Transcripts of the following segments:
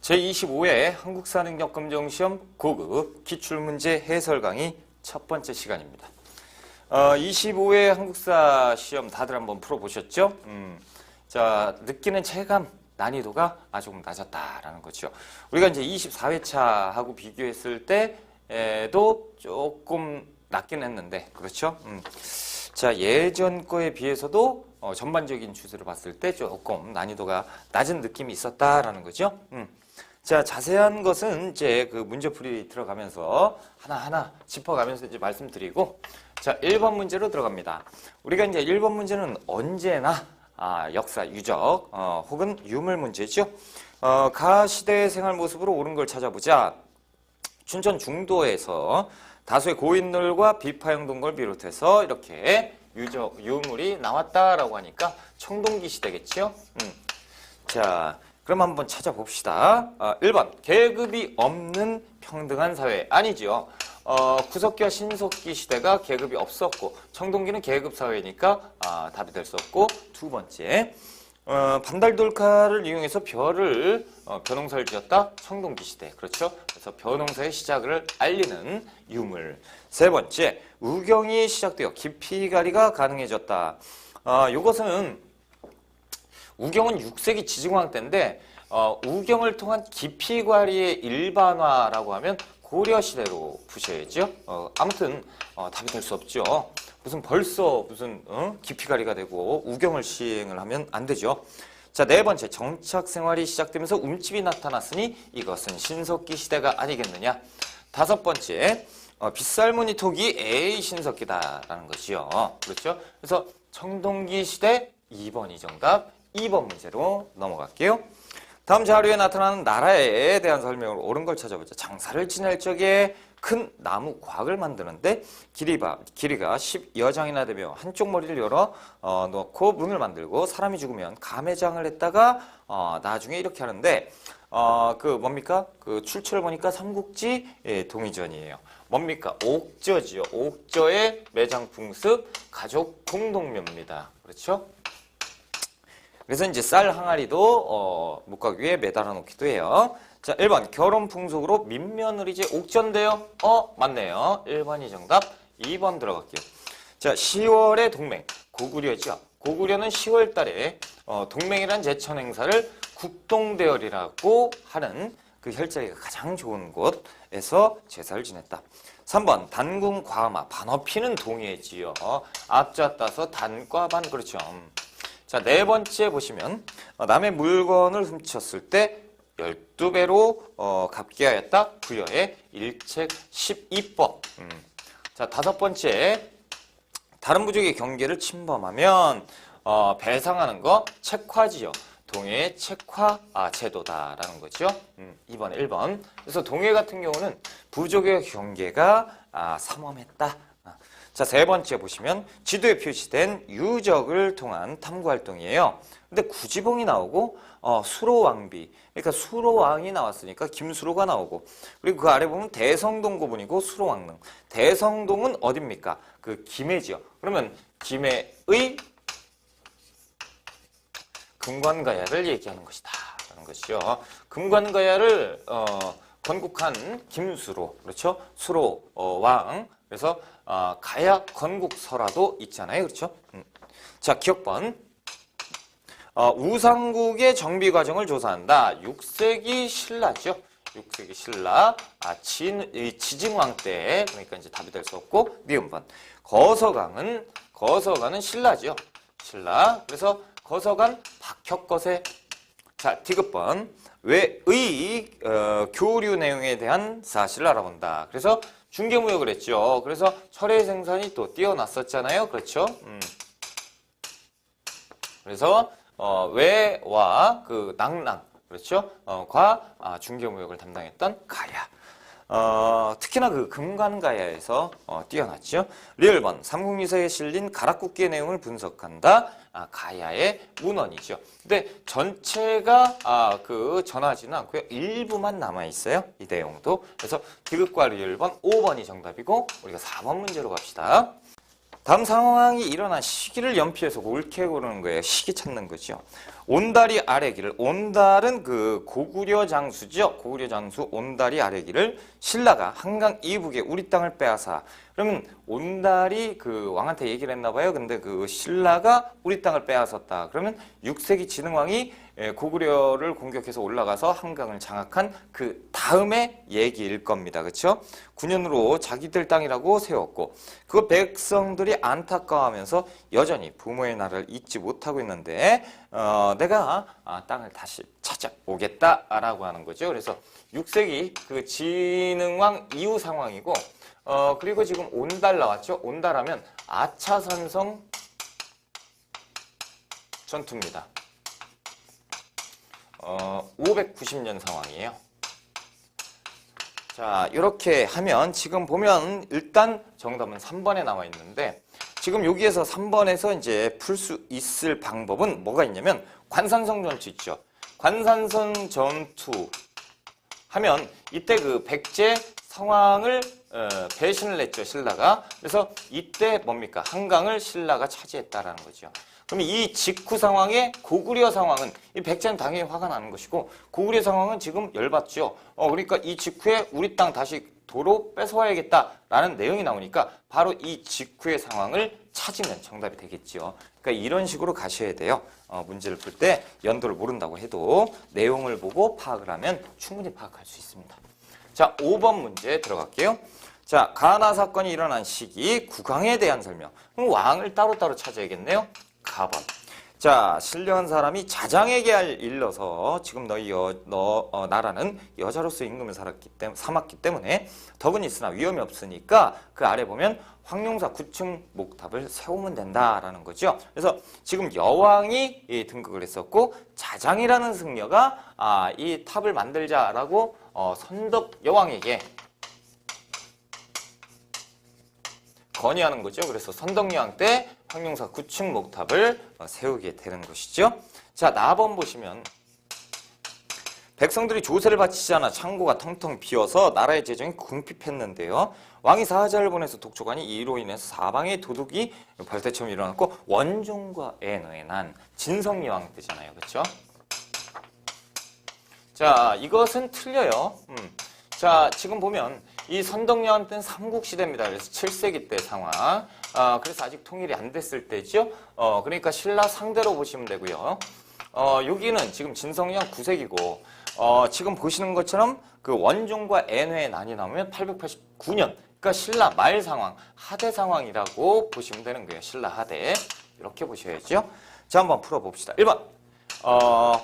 제25회 한국사능력검정시험 고급 기출문제 해설 강의 첫 번째 시간입니다. 25회 한국사 시험 다들 한번 풀어보셨죠? 자, 느끼는 체감 난이도가 조금 낮았다라는 거죠. 우리가 이제 24회차하고 비교했을 때도 조금 낮긴 했는데, 그렇죠? 자, 예전 거에 비해서도 전반적인 추세를 봤을 때 조금 난이도가 낮은 느낌이 있었다라는 거죠. 자, 자세한 것은 이제 그 문제풀이 들어가면서 하나하나 짚어가면서 이제 말씀드리고, 자, 1번 문제로 들어갑니다. 우리가 이제 1번 문제는 언제나 역사, 유적, 혹은 유물 문제죠. 가 시대의 생활 모습으로 옳은 걸 찾아보자. 춘천 중도에서 다수의 고인물과 비파형 동굴 비롯해서 이렇게 유물이 나왔다라고 하니까 청동기 시대겠죠. 자, 그럼 한번 찾아봅시다. 1번, 계급이 없는 평등한 사회. 아니죠. 구석기와 신석기 시대가 계급이 없었고, 청동기는 계급 사회니까 답이 될 수 없고, 두 번째, 반달돌칼을 이용해서 벼농사를 지었다. 청동기 시대. 그렇죠? 그래서 벼농사의 시작을 알리는 유물. 세 번째, 우경이 시작되어 깊이가리가 가능해졌다. 이것은 우경은 6세기 지증왕 때인데 우경을 통한 깊이과리의 일반화라고 하면 고려시대로 보셔야죠. 아무튼 답이 될 수 없죠. 벌써 깊이가리가 되고 우경을 시행을 하면 안 되죠. 자, 네 번째, 정착생활이 시작되면서 움집이 나타났으니 이것은 신석기 시대가 아니겠느냐. 다섯 번째, 빗살무늬 톡이 A 신석기다라는 것이요. 그렇죠? 그래서 청동기 시대 2번이 정답. 2번 문제로 넘어갈게요. 다음 자료에 나타나는 나라에 대한 설명으로 옳은 걸 찾아보자. 장사를 지낼 적에 큰 나무 곽을 만드는데 길이가 10여 장이나 되며 한쪽 머리를 열어 넣고 문을 만들고 사람이 죽으면 가매장을 했다가 나중에 이렇게 하는데 뭡니까? 그 출처를 보니까 삼국지 동의전이에요. 뭡니까? 옥저지요. 옥저의 매장 풍습 가족 공동묘입니다. 그렇죠? 그래서 이제 쌀 항아리도 목각 위에 매달아 놓기도 해요. 자, 1번 결혼 풍속으로 민면을 이제 옥전데요. 맞네요. 1번이 정답. 2번 들어갈게요. 자, 10월의 동맹 고구려죠. 고구려는 10월 달에 동맹이란 제천 행사를 국동대열이라고 하는 그 혈자리가 가장 좋은 곳에서 제사를 지냈다. 3번 단궁 과마 반어피는 동해지요. 앞자 따서 단과 반. 그렇죠. 자, 네 번째 보시면 남의 물건을 훔쳤을 때 12배로 갚게 하였다. 부여의 일책 12법. 자, 다섯 번째, 다른 부족의 경계를 침범하면 배상하는 거 책화지요. 동해의 책화 제도다라는 거죠. 2번, 1번. 그래서 동해 같은 경우는 부족의 경계가 삼엄했다. 자, 세 번째 보시면 지도에 표시된 유적을 통한 탐구활동이에요. 근데 구지봉이 나오고 수로왕비, 그러니까 수로왕이 나왔으니까 김수로가 나오고, 그리고 그 아래 보면 대성동 고분이고 수로왕릉. 대성동은 어딥니까? 그 김해지요. 그러면 김해의 금관가야를 얘기하는 것이다 라는 것이죠. 금관가야를 건국한 김수로, 그렇죠? 수로왕. 그래서 가야 건국설화도 있잖아요. 그렇죠? 자, 기억번. 우상국의 정비 과정을 조사한다. 6세기 신라죠. 6세기 신라. 지증왕 때. 그러니까 이제 답이 될 수 없고, 니은번. 거서강은 신라죠. 신라. 그래서 거서간 박혁거세. 자, 디귿번. 외의 교류 내용에 대한 사실을 알아본다. 그래서 중개무역을 했죠. 그래서 철의 생산이 또 뛰어났었잖아요. 그렇죠? 그래서 외와 그 낭랑, 그렇죠? 과 중개무역을 담당했던 가야. 특히나 그 금관가야에서 뛰어났죠. 리을번, 삼국유사에 실린 가락국기의 내용을 분석한다. 가야의 문헌이죠. 근데 전체가 전하지는 않고요. 일부만 남아 있어요. 이 내용도. 그래서 디귿과 리을번 5번이 정답이고, 우리가 4번 문제로 갑시다. 다음 상황이 일어난 시기를 연피해서 옳게 고르는 거예요. 시기 찾는 거죠. 온다리 아래기를, 온달은 그 고구려 장수죠. 고구려 장수 온다리 아래기를 신라가 한강 이북에 우리 땅을 빼앗아. 그러면 온달이 그 왕한테 얘기를 했나 봐요. 근데 그 신라가 우리 땅을 빼앗았다. 그러면 6세기 진흥왕이 고구려를 공격해서 올라가서 한강을 장악한 그 다음의 얘기일 겁니다. 그렇죠? 9년으로 자기들 땅이라고 세웠고 그 백성들이 안타까워하면서 여전히 부모의 나라를 잊지 못하고 있는데 내가 땅을 다시 찾아오겠다라고 하는 거죠. 그래서 6세기 그 진흥왕 이후 상황이고 그리고 지금 온달 나왔죠. 온달하면 아차산성 전투입니다. 590년 상황이에요. 자, 이렇게 하면 지금 보면 일단 정답은 3번에 나와 있는데 지금 여기에서 3번에서 이제 풀 수 있을 방법은 뭐가 있냐면 관산성 전투 있죠. 관산성 전투 하면 이때 그 백제 상황을 배신을 했죠, 신라가. 그래서 이때 뭡니까? 한강을 신라가 차지했다라는 거죠. 그러면 이 직후 상황에 고구려 상황은 이 백제는 당연히 화가 나는 것이고 고구려 상황은 지금 열받죠. 그러니까 이 직후에 우리 땅 다시 도로 뺏어와야겠다라는 내용이 나오니까 바로 이 직후의 상황을 찾으면 정답이 되겠죠. 그러니까 이런 식으로 가셔야 돼요. 문제를 풀 때 연도를 모른다고 해도 내용을 보고 파악을 하면 충분히 파악할 수 있습니다. 자, 5번 문제 들어갈게요. 자, 가나 사건이 일어난 시기, 국왕에 대한 설명. 그럼 왕을 따로따로 찾아야겠네요. 가번. 자, 신령한 사람이 자장에게 일러서 지금 나라는 여자로서 임금을 삼았기 때문에 덕은 있으나 위험이 없으니까 그 아래 보면 황룡사 9층 목탑을 세우면 된다라는 거죠. 그래서 지금 여왕이 등극을 했었고 자장이라는 승려가 이 탑을 만들자라고 선덕 여왕에게 건의하는 거죠. 그래서 선덕여왕 때 황룡사 9층 목탑을 세우게 되는 것이죠. 자, 나번 보시면 백성들이 조세를 바치지 않아 창고가 텅텅 비어서 나라의 재정이 궁핍했는데요. 왕이 사자를 보내서 독촉하니 이로 인해서 사방에 도둑이 벌떼처럼 일어났고 원종과 애너의 난 진성여왕 때잖아요. 그렇죠? 자, 이것은 틀려요. 자, 지금 보면 이 선덕여왕 때는 삼국시대입니다. 그래서 7세기 때 상황. 그래서 아직 통일이 안 됐을 때죠. 그러니까 신라 상대로 보시면 되고요. 여기는 지금 진성여왕 9세기고 지금 보시는 것처럼 그 원종과 애뇌의 난이 나오면 889년. 그러니까 신라 말 상황, 하대 상황이라고 보시면 되는 거예요. 신라 하대. 이렇게 보셔야죠. 자, 한번 풀어봅시다. 1번.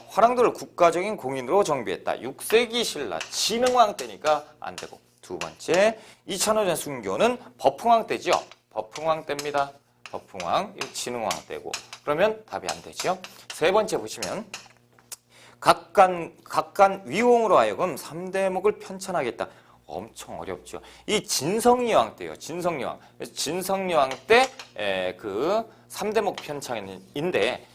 화랑도를 국가적인 공인으로 정비했다. 6세기 신라 진흥왕 때니까 안 되고. 두 번째, 2005년 순교는 법흥왕 때죠. 법흥왕 때입니다. 법흥왕, 진흥왕 때고. 그러면 답이 안 되죠. 세 번째 보시면 각간 위홍으로 하여금 3대목을 편찬하겠다. 엄청 어렵죠. 이 진성여왕 때예요. 진성여왕. 그래서 진성여왕 때 그 3대목 편찬인데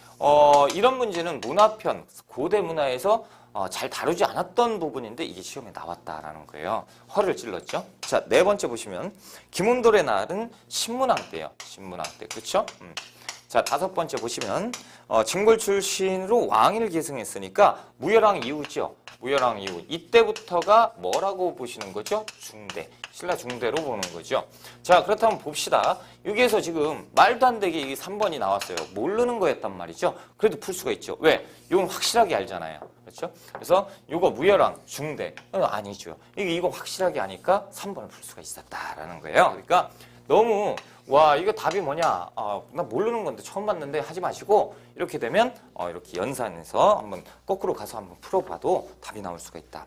이런 문제는 문화편, 고대 문화에서 잘 다루지 않았던 부분인데 이게 시험에 나왔다라는 거예요. 허를 찔렀죠. 자, 네 번째 보시면 김운돌의 날은 신문왕 때예요. 신문왕 때. 그렇죠? 자, 다섯 번째 보시면 진골 출신으로 왕위를 계승했으니까 무열왕 이후죠. 무열왕 이후. 이때부터가 뭐라고 보시는 거죠? 중대. 신라 중대로 보는 거죠. 자, 그렇다면 봅시다. 여기에서 지금 말도 안 되게 이게 3번이 나왔어요. 모르는 거였단 말이죠. 그래도 풀 수가 있죠. 왜? 이건 확실하게 알잖아요. 그렇죠? 그래서 이거 무열왕 중대. 아니죠. 이거 확실하게 아니까 3번을 풀 수가 있었다라는 거예요. 그러니까 너무 와, 이거 답이 뭐냐? 나 모르는 건데 처음 봤는데 하지 마시고 이렇게 되면 이렇게 연산해서 한번 거꾸로 가서 한번 풀어봐도 답이 나올 수가 있다.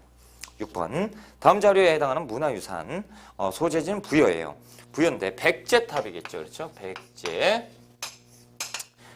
6번. 다음 자료에 해당하는 문화유산 소재지는 부여예요. 부여인데 백제탑이겠죠. 그렇죠? 백제.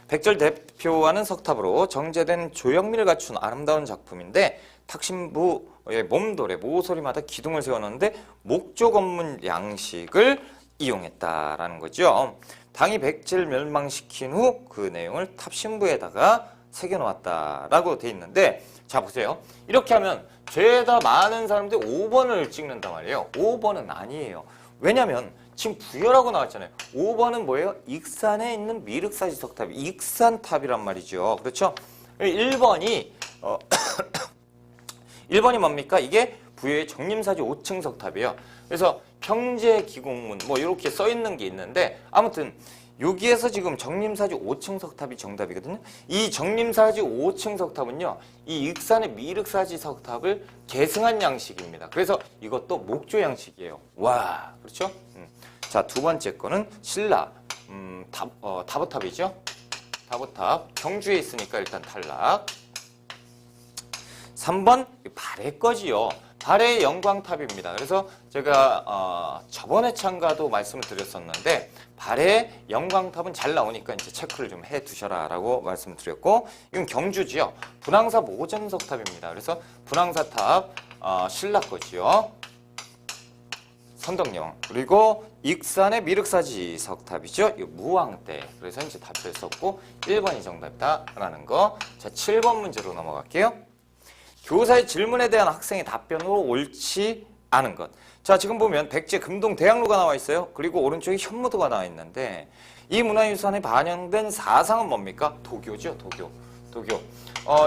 백제를 대표하는 석탑으로 정제된 조형미를 갖춘 아름다운 작품인데 탁신부의 몸돌에 모서리마다 기둥을 세워놓는데 목조 건문 양식을 이용했다라는 거죠. 당이 백제를 멸망시킨 후 그 내용을 탑신부에다가 새겨놓았다라고 돼 있는데 자, 보세요. 이렇게 하면 죄다 많은 사람들이 5번을 찍는단 말이에요. 5번은 아니에요. 왜냐면 지금 부여라고 나왔잖아요. 5번은 뭐예요? 익산에 있는 미륵사지 석탑, 익산탑이란 말이죠. 그렇죠? 1번이 1번이 뭡니까? 이게 부여의 정림사지 5층 석탑이에요. 그래서 평제기공문 뭐 이렇게 써 있는 게 있는데 아무튼 여기에서 지금 정림사지 5층 석탑이 정답이거든요. 이 정림사지 5층 석탑은요. 이 익산의 미륵사지 석탑을 계승한 양식입니다. 그래서 이것도 목조 양식이에요. 와, 그렇죠? 자, 두 번째 거는 신라 다보탑이죠. 다보탑 경주에 있으니까 일단 탈락. 3번 발해 거지요. 발해의 영광탑입니다. 그래서 제가 저번에 참가도 말씀을 드렸었는데 발해의 영광탑은 잘 나오니까 이제 체크를 좀 해 두셔라라고 말씀을 드렸고 이건 경주지요. 분황사 모전석탑입니다. 그래서 분황사탑 신라 거지요. 선덕령. 그리고 익산의 미륵사지 석탑이죠. 이 무왕대. 그래서 이제 답을 썼고 1번이 정답이다라는 거. 자, 7번 문제로 넘어갈게요. 교사의 질문에 대한 학생의 답변으로 옳지 않은 것. 자, 지금 보면 백제 금동 대학로가 나와 있어요. 그리고 오른쪽에 현무도가 나와 있는데 이 문화유산에 반영된 사상은 뭡니까? 도교죠, 도교.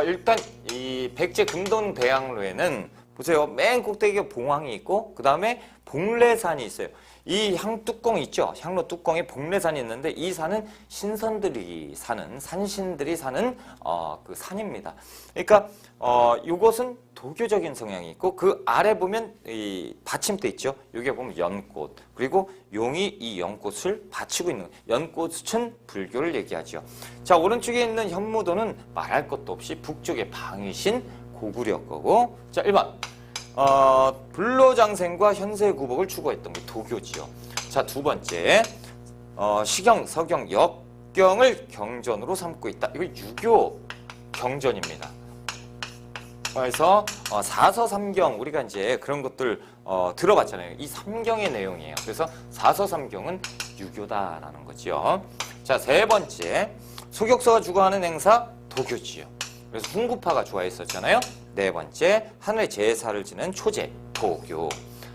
일단 이 백제 금동 대학로에는 보세요. 맨 꼭대기에 봉황이 있고 그 다음에 봉래산이 있어요. 이 향뚜껑 있죠? 향로 뚜껑에 봉래산이 있는데 이 산은 신선들이 사는, 산신들이 사는 그 산입니다. 그러니까 이것은 도교적인 성향이 있고 그 아래 보면 이 받침대 있죠? 여기에 보면 연꽃 그리고 용이 이 연꽃을 받치고 있는 연꽃은 불교를 얘기하죠. 자, 오른쪽에 있는 현무도는 말할 것도 없이 북쪽의 방위신 고구려 거고. 자, 1번 불로장생과 현세구복을 추구했던 게 도교지요. 자, 두 번째 시경, 서경, 역경을 경전으로 삼고 있다. 이거 유교 경전입니다. 그래서 사서삼경 우리가 이제 그런 것들 들어봤잖아요. 이 삼경의 내용이에요. 그래서 사서삼경은 유교다라는 거죠. 자, 세 번째 소격서가 주관하는 행사 도교지요. 그래서 훈구파가 좋아했었잖아요. 네 번째 하늘의 제사를 지는 초제 도교.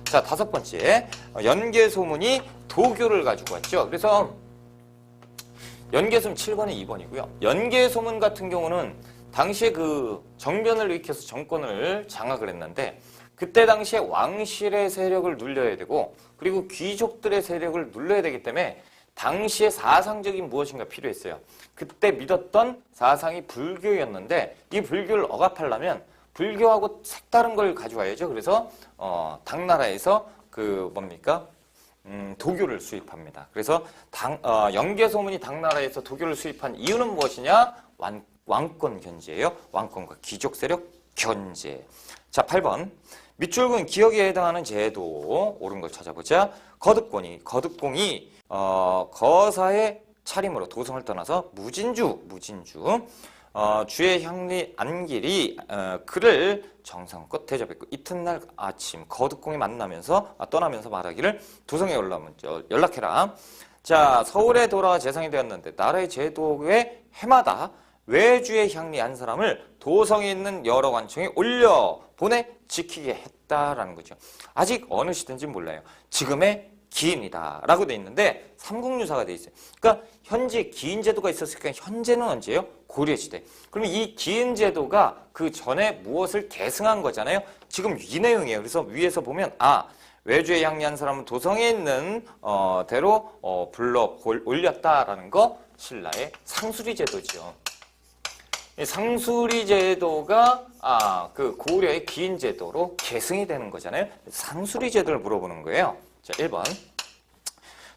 자, 다섯 번째 연개소문이 도교를 가지고 왔죠. 그래서 연개소문 7번에 2번이고요. 연개소문 같은 경우는 당시에 그 정변을 일으켜서 정권을 장악을 했는데 그때 당시에 왕실의 세력을 눌려야 되고 그리고 귀족들의 세력을 눌러야 되기 때문에 당시에 사상적인 무엇인가 필요했어요. 그때 믿었던 사상이 불교였는데 이 불교를 억압하려면 불교하고 색다른 걸 가져와야죠. 그래서 당나라에서 그 뭡니까? 도교를 수입합니다. 그래서 연개소문이 당나라에서 도교를 수입한 이유는 무엇이냐? 왕권 견제예요. 왕권과 귀족 세력 견제. 자, 8번. 밑줄근 기억에 해당하는 제도 옳은 걸 찾아보자. 거듭공이 거사의 차림으로 도성을 떠나서 무진주 주의 향리 안길이 그를 정성껏 대접했고 이튿날 아침 거듭공이 떠나면서 말하기를 도성에 올라오면 연락해라. 자, 서울에 돌아와 재상이 되었는데 나라의 제도에 해마다 외주의 향리 한 사람을 도성에 있는 여러 관청에 올려 보내 지키게 했다라는 거죠. 아직 어느 시대인지 몰라요. 지금의 기인이다 라고 돼 있는데 삼국유사가 돼 있어요. 그러니까 현재 기인제도가 있었으니까 현재는 언제예요? 고려시대. 그러면 이 기인제도가 그 전에 무엇을 계승한 거잖아요. 지금 이 내용이에요. 그래서 위에서 보면 외주에 향리한 사람은 도성에 있는 대로 불러 올렸다라는 거 신라의 상수리제도죠. 상수리제도가 그 고려의 기인제도로 계승이 되는 거잖아요. 상수리제도를 물어보는 거예요. 자, 1번.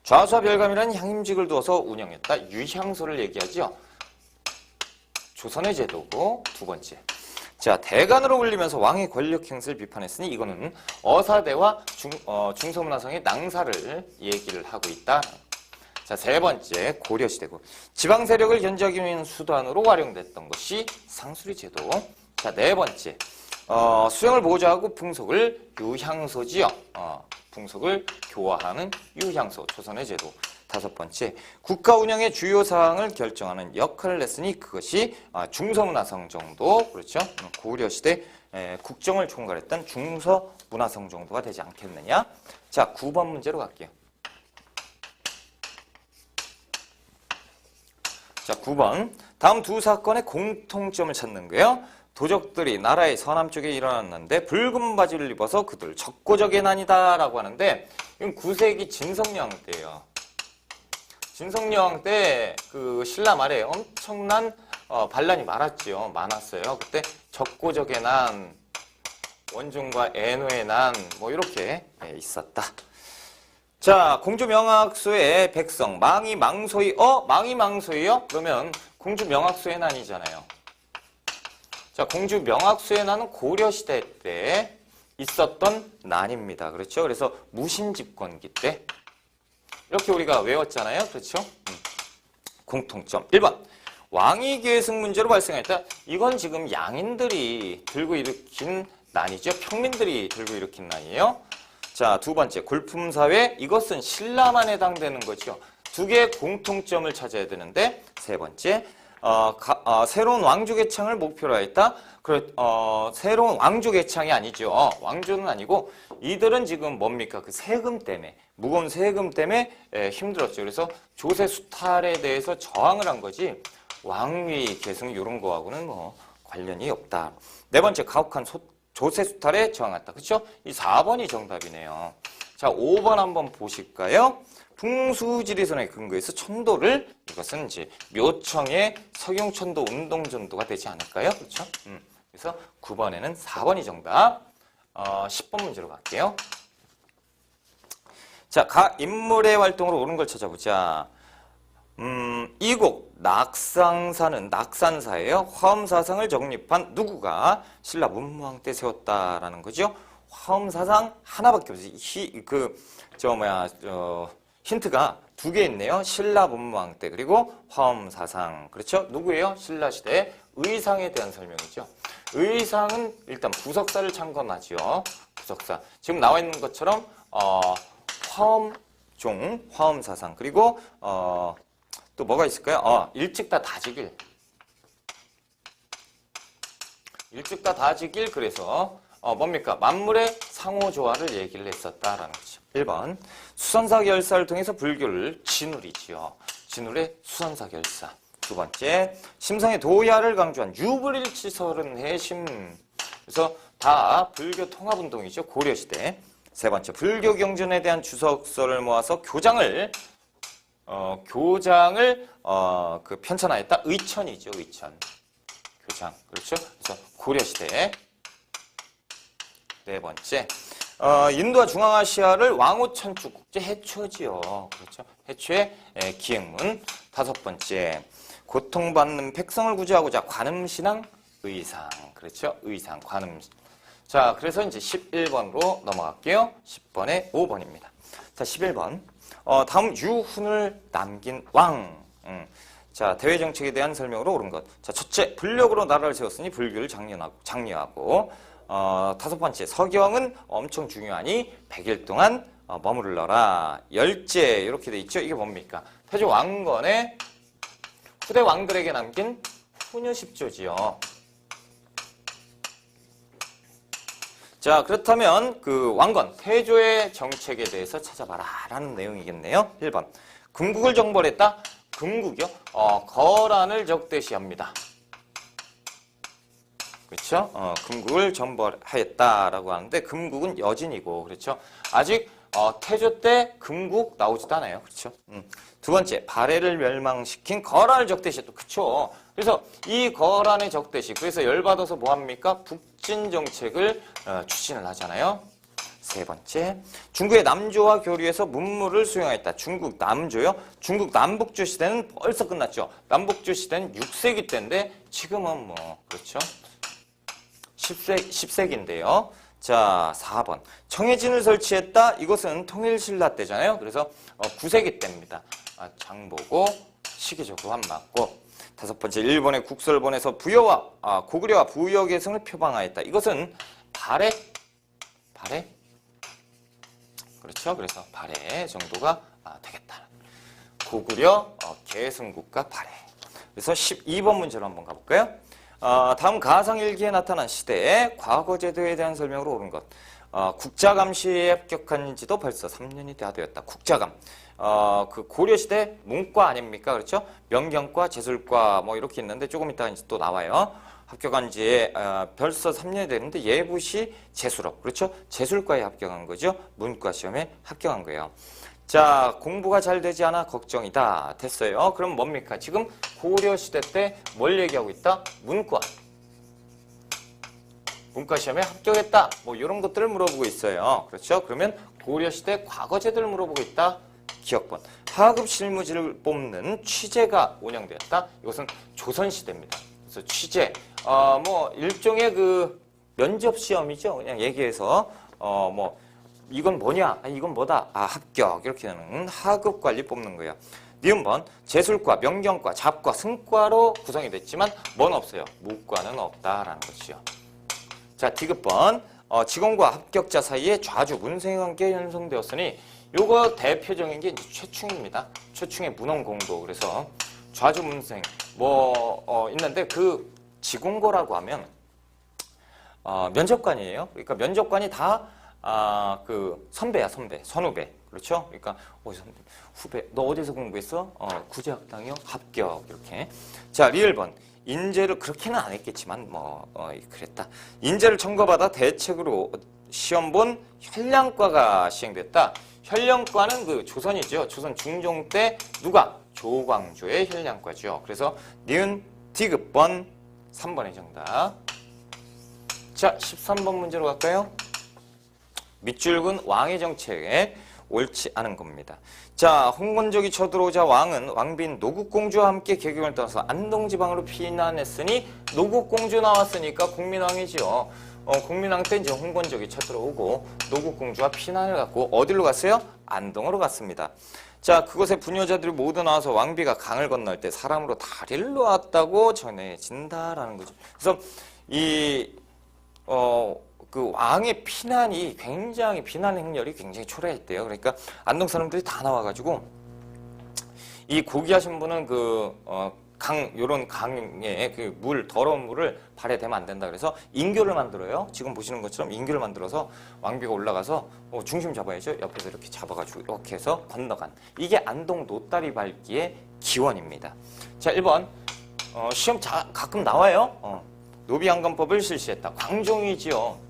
좌수와 별감이라는 향임직을 두어서 운영했다. 유향소를 얘기하죠. 조선의 제도고. 두 번째. 자, 대간으로 불리면서 왕의 권력 행사를 비판했으니 이거는 어사대와 중서문화성의 낭사를 얘기를 하고 있다. 자, 세 번째 고려시대고 지방 세력을 견제하기 위한 수단으로 활용됐던 것이 상수리제도. 자, 네 번째 수령을 보좌하고 풍속을 유향소지요. 풍속을 교화하는 유향소 조선의 제도. 다섯 번째 국가 운영의 주요 사항을 결정하는 역할을 했으니 그것이 중서문화성 정도. 그렇죠. 고려시대 국정을 총괄했던 중서문화성 정도가 되지 않겠느냐. 자, 9번 문제로 갈게요. 자, 9번. 다음 두 사건의 공통점을 찾는 거예요. 도적들이 나라의 서남쪽에 일어났는데 붉은 바지를 입어서 그들 적고적의 난이다 라고 하는데 이건 9세기 진성여왕 때예요. 진성여왕 때 그 신라 말에 엄청난 반란이 많았어요. 그때 적고적의 난, 원종과 애노의 난, 뭐 이렇게 있었다. 자, 공주 명악소의 백성 망이 망소이. 망이 망소이요? 그러면 공주 명악소의 난이잖아요. 자, 공주 명악소의 난은 고려시대 때 있었던 난입니다. 그렇죠? 그래서 무신집권기 때 이렇게 우리가 외웠잖아요. 그렇죠? 공통점 1번. 왕위 계승 문제로 발생했다. 이건 지금 양인들이 들고 일으킨 난이죠. 평민들이 들고 일으킨 난이에요. 자, 두 번째. 골품사회. 이것은 신라만 해당되는 거죠. 두 개의 공통점을 찾아야 되는데 세 번째. 새로운 왕조 개창을 목표로 했다. 새로운 왕조 개창이 아니죠. 왕조는 아니고 이들은 지금 뭡니까? 그 세금 때문에, 무거운 세금 때문에 힘들었죠. 그래서 조세 수탈에 대해서 저항을 한 거지 왕위 계승 이런 거하고는 뭐 관련이 없다. 네 번째, 가혹한 조세 수탈에 저항했다. 그렇죠? 이 4번이 정답이네요. 자, 5번 한번 보실까요? 풍수지리선에 근거해서 천도를, 이것은 이제 묘청의 석용천도 운동전도가 되지 않을까요? 그렇죠? 그래서 9번에는 4번이 정답. 10번 문제로 갈게요. 자, 인물의 활동으로 옳은 걸 찾아보자. 이곡 낙상사는 낙산사예요. 화엄사상을 정립한 누구가 신라 문무왕 때 세웠다라는 거죠. 화엄사상 하나밖에 없어요. 힌트가 두 개 있네요. 신라 문무왕 때 그리고 화엄사상. 그렇죠? 누구예요? 신라시대 의상에 대한 설명이죠. 의상은 일단 부석사를 참관하죠. 부석사. 지금 나와 있는 것처럼 화엄종, 화엄사상 그리고 또 뭐가 있을까요? 일찍다다지길. 일찍다다지길. 그래서 뭡니까? 만물의 상호조화를 얘기를 했었다라는 거죠. 1번. 수선사 결사를 통해서 불교를 진울이지요. 진울의 수선사 결사. 두 번째. 심성의 도야를 강조한 유불일치설은 해심. 그래서 다 불교 통합운동이죠. 고려시대. 세 번째. 불교 경전에 대한 주석서를 모아서 교장을 편찬하였다. 의천이죠. 의천. 교장. 그렇죠? 그래서 고려시대. 네 번째. 인도와 중앙아시아를 왕호천추 국제 해초지요. 그렇죠? 해초의 기행문. 다섯 번째. 고통받는 백성을 구제하고자 관음신앙 의상. 그렇죠? 의상, 관음. 자, 그래서 이제 11번으로 넘어갈게요. 10번에 5번입니다. 자, 11번. 다음 유훈을 남긴 왕. 자, 대외 정책에 대한 설명으로 옳은 것. 자, 첫째, 불력으로 나라를 세웠으니 불교를 장려하고. 다섯 번째, 서경은 엄청 중요하니 100일 동안 머무르러라. 열째, 이렇게 돼 있죠. 이게 뭡니까? 태조 왕건의 후대 왕들에게 남긴 후녀십조지요. 자, 그렇다면 그 왕건, 태조의 정책에 대해서 찾아봐라 라는 내용이겠네요. 1번. 금국을 정벌했다. 금국이요? 거란을 적대시합니다. 그렇죠? 금국을 정벌하였다라고 하는데 금국은 여진이고, 그렇죠? 아직 태조 때 금국 나오지도 않아요. 그렇죠? 두 번째, 발해를 멸망시킨 거란을 적대시했다. 그렇죠? 그래서 이 거란의 적대시, 그래서 열받아서 뭐합니까? 북진 정책을 추진을 하잖아요. 세 번째, 중국의 남조와 교류해서 문물을 수용했다. 중국 남조요? 중국 남북조 시대는 벌써 끝났죠. 남북조 시대는 6세기 때인데 지금은 뭐 그렇죠? 10세기인데요. 자, 4번. 청해진을 설치했다. 이것은 통일신라 때잖아요. 그래서 9세기 때입니다. 장보고 시기적으로 안 맞고. 다섯 번째, 일본의 국서를 보내서 고구려와 부여 계승을 표방하였다. 이것은 발해? 그렇죠. 그래서 발해 정도가 되겠다. 고구려 계승국가 발해. 그래서 12번 문제로 한번 가볼까요? 다음 가상일기에 나타난 시대의 과거 제도에 대한 설명으로 옳은 것. 국자감시에 합격한 지도 벌써 3년이 다 되었다. 국자감. 그 고려시대 문과 아닙니까? 그렇죠? 명경과, 재술과 뭐 이렇게 있는데 조금 이따 이제 또 나와요. 합격한 지에 벌써 3년이 되는데 예부시 재술업. 그렇죠? 재술과에 합격한 거죠. 문과 시험에 합격한 거예요. 자, 공부가 잘 되지 않아 걱정이다. 됐어요. 그럼 뭡니까? 지금 고려시대 때 뭘 얘기하고 있다? 문과. 문과 시험에 합격했다. 뭐 이런 것들을 물어보고 있어요. 그렇죠? 그러면 고려시대 과거제들을 물어보고 있다. 기억번. 하급 실무지를 뽑는 취재가 운영되었다. 이것은 조선시대입니다. 그래서 취재. 뭐 일종의 그 면접 시험이죠. 그냥 얘기해서 뭐 이건 뭐냐? 이건 뭐다? 합격. 이렇게 되는 하급 관리 뽑는 거예요. 니은번 재술과, 명경과, 잡과, 승과로 구성이 됐지만 뭔 없어요? 무과는 없다라는 것이죠. 자, 디귿번 직원과 합격자 사이에 좌주 문생의 관계 형성되었으니 요거 대표적인 게 이제 최충입니다. 최충의 문헌공도. 그래서 좌주 문생 뭐 있는데 그 직원고라고 하면 면접관이에요. 그러니까 면접관이 다 그 선배야, 선후배. 그렇죠? 그러니까 후배, 너 어디서 공부했어? 구제학당이요? 합격. 이렇게. 자, 리을번. 인재를 그렇게는 안 했겠지만 그랬다. 인재를 청구받아 대책으로 시험 본 현량과가 시행됐다. 현량과는 그 조선이죠. 조선 중종 때 누가? 조광조의 현량과죠. 그래서 니은 디귿번 3번의 정답. 자, 13번 문제로 갈까요? 밑줄근 왕의 정책에 옳지 않은 겁니다. 자, 홍건적이 쳐들어오자 왕은 왕비인 노국공주와 함께 개경을 떠나서 안동지방으로 피난했으니 노국공주 나왔으니까 국민왕이지요. 국민왕 때 이제 홍건적이 쳐들어오고 노국공주와 피난을 갔고 어디로 갔어요? 안동으로 갔습니다. 자, 그곳에 부녀자들이 모두 나와서 왕비가 강을 건널 때 사람으로 다리를 놓았다고 전해진다라는 거죠. 그래서 그 왕의 피난이 굉장히 비난 행렬이 굉장히 초래했대요. 그러니까 안동 사람들이 다 나와가지고 이 고귀하신 분은 요런 강에 그 더러운 물을 발에 대면 안 된다. 그래서 인교를 만들어요. 지금 보시는 것처럼 인교를 만들어서 왕비가 올라가서 중심 잡아야죠. 옆에서 이렇게 잡아가지고 이렇게 해서 건너간. 이게 안동 노다리 밟기의 기원입니다. 자, 1번. 시험 가끔 나와요. 노비양간법을 실시했다. 광종이지요.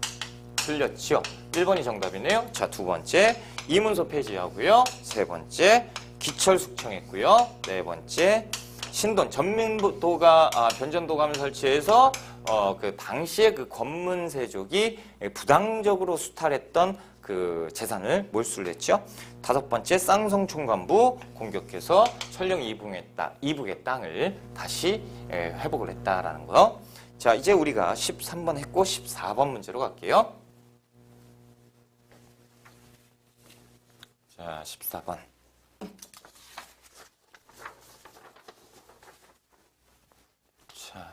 틀렸죠. 1번이 정답이네요. 자, 두 번째 이문서 폐지하고요. 세 번째 기철 숙청했고요. 네 번째 신돈 전민도가 변전도감을 설치해서 그 당시에 그 권문세족이 부당적으로 수탈했던 그 재산을 몰수를 했죠. 다섯 번째 쌍성총관부 공격해서 천령 이북의 땅을 다시 회복을 했다라는 거. 자, 이제 우리가 13번 했고 14번 문제로 갈게요. 자, 14번. 자.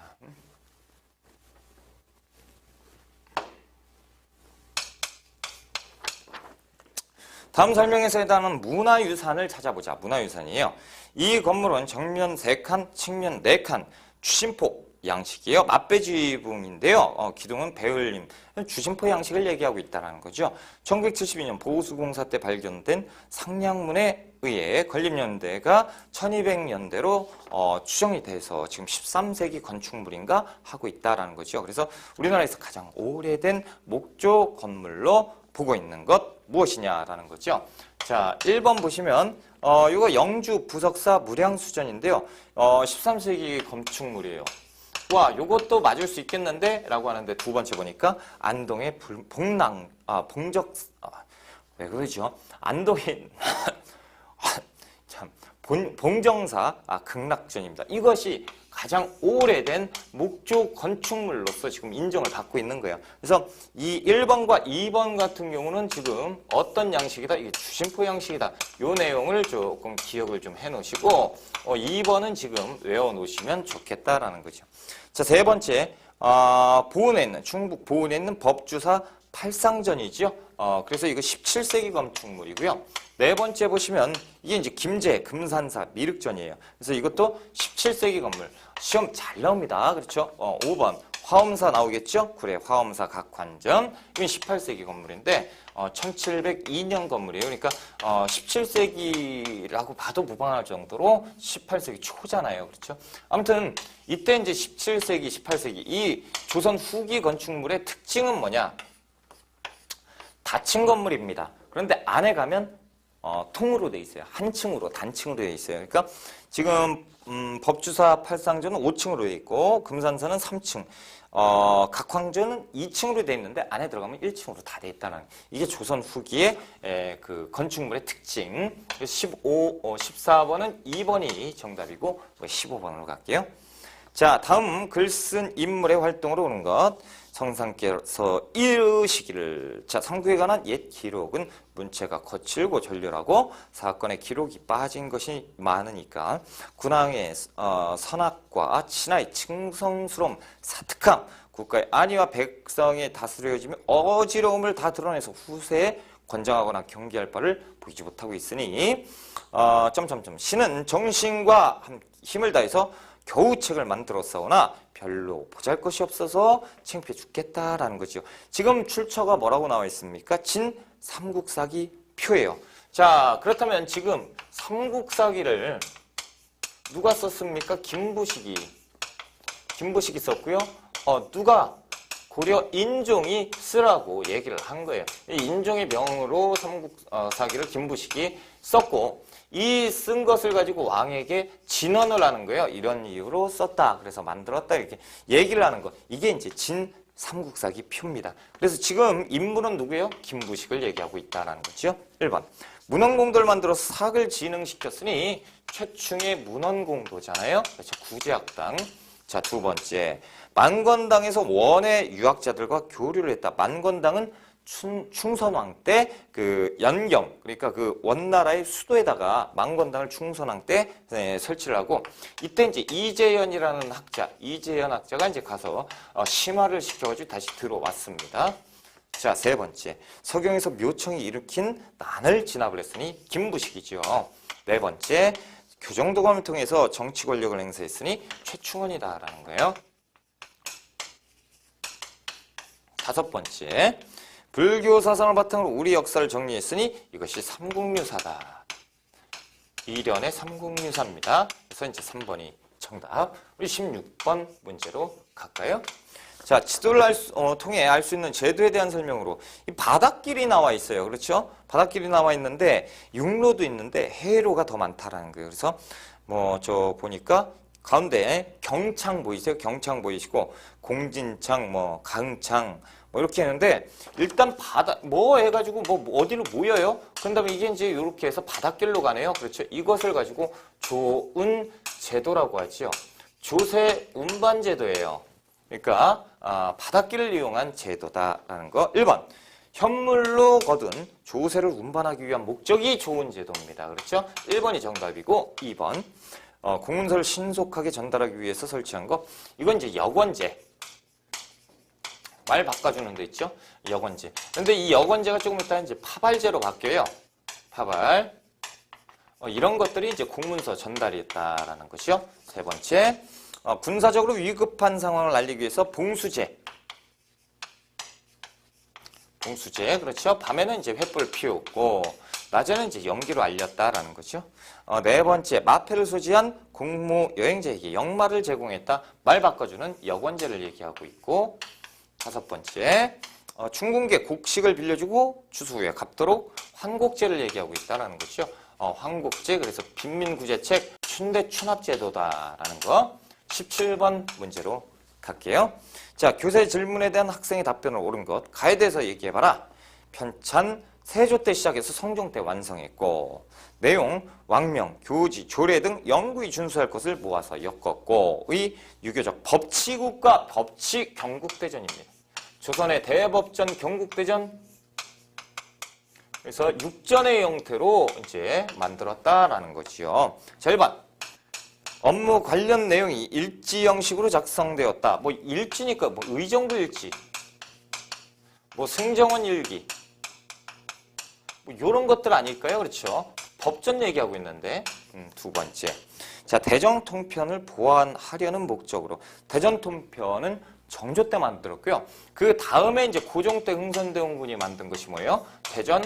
다음 설명에서 해당하는 문화유산을 찾아보자. 문화유산이에요. 이 건물은 정면 3칸, 측면 4칸, 주심포 양식이에요. 맛배지붕인데요. 기둥은 배울림, 주심포 양식을 얘기하고 있다는 거죠. 1972년 보수공사 때 발견된 상량문에 의해 건립연대가 1200년대로 추정이 돼서 지금 13세기 건축물인가 하고 있다는 거죠. 그래서 우리나라에서 가장 오래된 목조 건물로 보고 있는 것 무엇이냐라는 거죠. 자, 1번 보시면 이거 영주 부석사 무량수전인데요. 13세기 건축물이에요. 와, 요것도 맞을 수 있겠는데? 라고 하는데 두 번째 보니까 안동의 왜 그러죠? 안동의 봉정사 극락전입니다. 이것이 가장 오래된 목조 건축물로서 지금 인정을 받고 있는 거예요. 그래서 이 1번과 2번 같은 경우는 지금 어떤 양식이다? 이게 주심포 양식이다. 요 내용을 조금 기억을 좀 해놓으시고 2번은 지금 외워놓으시면 좋겠다라는 거죠. 자, 세 번째 보은에 있는 충북 보은에 있는 법주사 팔상전이죠. 그래서 이거 17세기 건축물이고요. 네 번째 보시면 이게 이제 김제 금산사 미륵전이에요. 그래서 이것도 17세기 건물. 시험 잘 나옵니다. 그렇죠? 5번 화엄사 나오겠죠? 구례 화엄사 각환전. 이건 18세기 건물인데 1702년 건물이에요. 그러니까 17세기라고 봐도 무방할 정도로 18세기 초잖아요. 그렇죠? 아무튼 이때 이제 17세기, 18세기 이 조선 후기 건축물의 특징은 뭐냐? 다층 건물입니다. 그런데 안에 가면 통으로 돼 있어요. 한 층으로, 단층으로 돼 있어요. 그러니까 지금 법주사 팔상조는 5층으로 돼 있고 금산사는 3층, 각황조는 2층으로 돼 있는데 안에 들어가면 1층으로 다 돼 있다는 이게 조선 후기의 그 건축물의 특징. 14번은 2번이 정답이고 15번으로 갈게요. 자, 다음 글 쓴 인물의 활동으로 오는 것. 성상께서 이르시기를. 자, 삼국에 관한 옛 기록은 문체가 거칠고 절렬하고 사건의 기록이 빠진 것이 많으니까 군왕의 선악과 친하의 층성스러움, 사특함, 국가의 안위와 백성의 다스려 요즘에 어지러움을 다 드러내서 후세에 권장하거나 경계할 바를 보이지 못하고 있으니 신은 정신과 힘을 다해서 겨우 책을 만들었사오나 별로 보잘것이 없어서 창피해 죽겠다라는 거죠. 지금 출처가 뭐라고 나와 있습니까? 진 삼국사기 표예요. 자, 그렇다면 지금 삼국사기를 누가 썼습니까? 김부식이 썼고요. 누가 고려 인종이 쓰라고 얘기를 한 거예요. 인종의 명으로 삼국사기를 김부식이 썼고 이 쓴 것을 가지고 왕에게 진언을 하는 거예요. 이런 이유로 썼다. 그래서 만들었다. 이렇게 얘기를 하는 거. 이게 이제 진 삼국사기 표입니다. 그래서 지금 인물은 누구예요? 김부식을 얘기하고 있다는 거죠. 1번. 문헌공도를 만들어서 사학을 진흥시켰으니 최충의 문헌공도잖아요. 그렇죠. 구제학당. 자, 두 번째. 만건당에서 원의 유학자들과 교류를 했다. 만건당은 충선왕 때 그 연경, 그러니까 그 원나라의 수도에다가 만건당을 충선왕 때 설치를 하고 이때 이제 이재현이라는 이재현 학자가 이제 가서 심화를 시켜가지고 다시 들어왔습니다. 자, 세 번째. 서경에서 묘청이 일으킨 난을 진압을 했으니 김부식이죠. 네 번째. 교정도감을 통해서 정치 권력을 행사했으니 최충원이다라는 거예요. 다섯 번째. 불교 사상을 바탕으로 우리 역사를 정리했으니 이것이 삼국유사다. 이련의 삼국유사입니다. 그래서 이제 3번이 정답. 우리 16번 문제로 갈까요? 자, 지도를 통해 알 수 있는 제도에 대한 설명으로 이 바닷길이 나와 있어요. 그렇죠? 바닷길이 나와 있는데 육로도 있는데 해로가 더 많다라는 거예요. 그래서 저 보니까 가운데 경창 보이세요? 경창 보이시고 공진창, 강창 이렇게 했는데 일단 해가지고 어디로 모여요? 그런 다음에 이게 이제 이렇게 해서 바닷길로 가네요. 그렇죠? 이것을 가지고 조운 제도라고 하죠. 조세 운반 제도예요. 그러니까 바닷길을 이용한 제도다라는 거. 1번. 현물로 거둔 조세를 운반하기 위한 목적이 좋은 제도입니다. 그렇죠? 1번이 정답이고 2번. 공문서를 신속하게 전달하기 위해서 설치한 거. 이건 이제 역원제. 말 바꿔주는 데 있죠? 역원제. 근데 이 역원제가 조금 있다 이제 파발제로 바뀌어요. 파발. 이런 것들이 이제 공문서 전달이 있다라는 것이요. 세 번째. 군사적으로 위급한 상황을 알리기 위해서 봉수제. 그렇죠? 밤에는 이제 횃불 피우고, 낮에는 이제 연기로 알렸다라는 거죠. 네 번째, 마패를 소지한 공무 여행자에게 역마를 제공했다. 말 바꿔주는 역원제를 얘기하고 있고, 다섯 번째, 충궁계 곡식을 빌려주고 추수 후에 갚도록 환곡제를 얘기하고 있다는 거죠. 환곡제, 그래서 빈민구제책, 춘대춘합제도다라는 거. 17번 문제로 갈게요. 자, 교재 질문에 대한 학생의 답변을 옳은 것. 가에 대해서 얘기해봐라. 편찬 세조 때 시작해서 성종 때 완성했고, 내용 왕명, 교지, 조례 등 영구히 준수할 것을 모아서 엮었고, 의 유교적 법치국가 법치 경국대전입니다. 조선의 대법전 경국대전. 그래서 육전의 형태로 이제 만들었다라는 거지요. 자, 1번. 업무 관련 내용이 일지 형식으로 작성되었다. 일지니까 의정부 일지, 승정원 일기, 요런 것들 아닐까요? 그렇죠? 법전 얘기하고 있는데. 두 번째. 자, 대정통편을 보완하려는 목적으로. 대정통편은 정조 때 만들었고요. 그 다음에 이제 고종 때 흥선대원군이 만든 것이 뭐예요? 대전